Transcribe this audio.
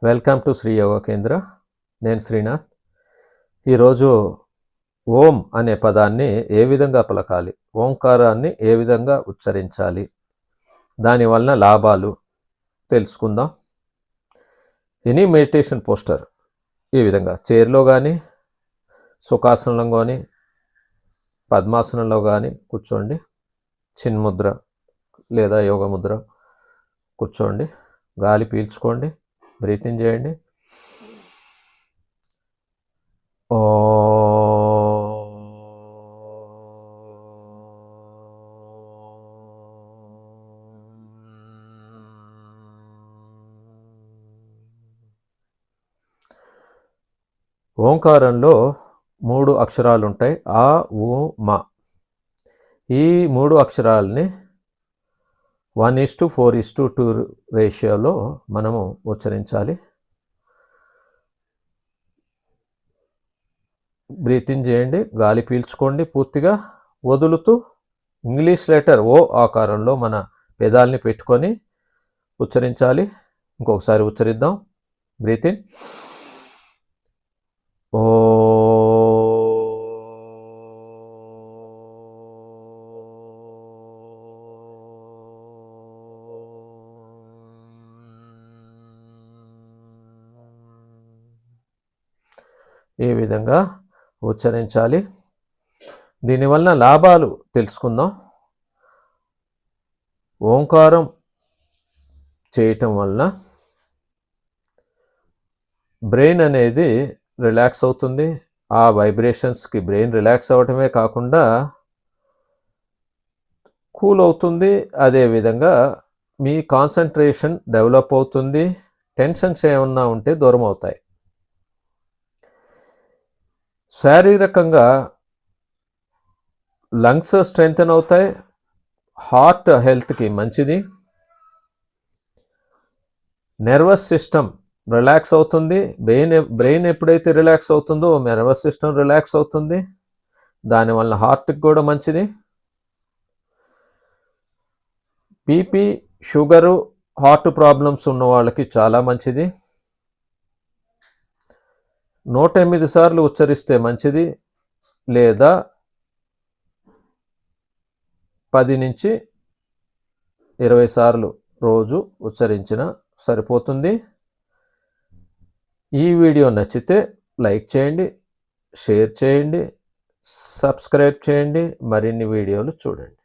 Welcome to Shri yoga కేంద్ర. నేను శ్రీనాథ్. ఈరోజు ఓం అనే పదాన్ని ఏ విధంగా పలకాలి, ఓంకారాన్ని ఏ విధంగా ఉచ్చరించాలి, దానివలన లాభాలు తెలుసుకుందాం. ఎనీ మెడిటేషన్ పోస్టర్ ఈ విధంగా చైర్లో కానీ, సుఖాసనంలో కానీ, పద్మాసనంలో కానీ కూర్చోండి. చిన్ముద్ర లేదా యోగ ముద్ర కూర్చోండి. గాలి పీల్చుకోండి, బ్రీతింగ్ చేయండి. ఓంకారంలో 3 అక్షరాలు ఉంటాయి. ఆ, ఊ, మా. ఈ 3 అక్షరాలని 1:4:2 రేషియోలో మనము ఉచ్చరించాలి. బ్రీతింగ్ చేయండి, గాలి పీల్చుకోండి పూర్తిగా, వదులుతూ ఇంగ్లీష్ లెటర్ ఓ ఆకారంలో మన పెదాల్ని పెట్టుకొని ఉచ్చరించాలి. ఇంకొకసారి ఉచ్చరిద్దాం. బ్రీతింగ్. ఓ. ఈ విధంగా ఉచ్చరించాలి. దీనివల్ల లాభాలు తెలుసుకుందాం. ఓంకారం చేయటం వలన బ్రెయిన్ అనేది రిలాక్స్ అవుతుంది. ఆ వైబ్రేషన్స్కి బ్రెయిన్ రిలాక్స్ అవ్వటమే కాకుండా కూల్ అవుతుంది. అదేవిధంగా మీ కాన్సన్ట్రేషన్ డెవలప్ అవుతుంది. టెన్షన్స్ ఏమన్నా ఉంటే దూరం అవుతాయి. శారీరకంగా లంగ్స్ స్ట్రెంగ్తన్ అవుతాయి. హార్ట్ హెల్త్కి మంచిది. నర్వస్ సిస్టమ్ రిలాక్స్ అవుతుంది. బ్రెయిన్ ఎప్పుడైతే రిలాక్స్ అవుతుందో నర్వస్ సిస్టమ్ రిలాక్స్ అవుతుంది. దానివల్ల హార్ట్కి కూడా మంచిది. బీపీ, షుగరు, హార్ట్ ప్రాబ్లమ్స్ ఉన్న వాళ్ళకి చాలా మంచిది. 108 సార్లు ఉచ్చరిస్తే మంచిది, లేదా 10 నుంచి 20 సార్లు రోజు ఉచ్చరించిన సరిపోతుంది. ఈ వీడియో నచ్చితే లైక్ చేయండి, షేర్ చేయండి, సబ్స్క్రైబ్ చేయండి, మరిన్ని వీడియోలు చూడండి.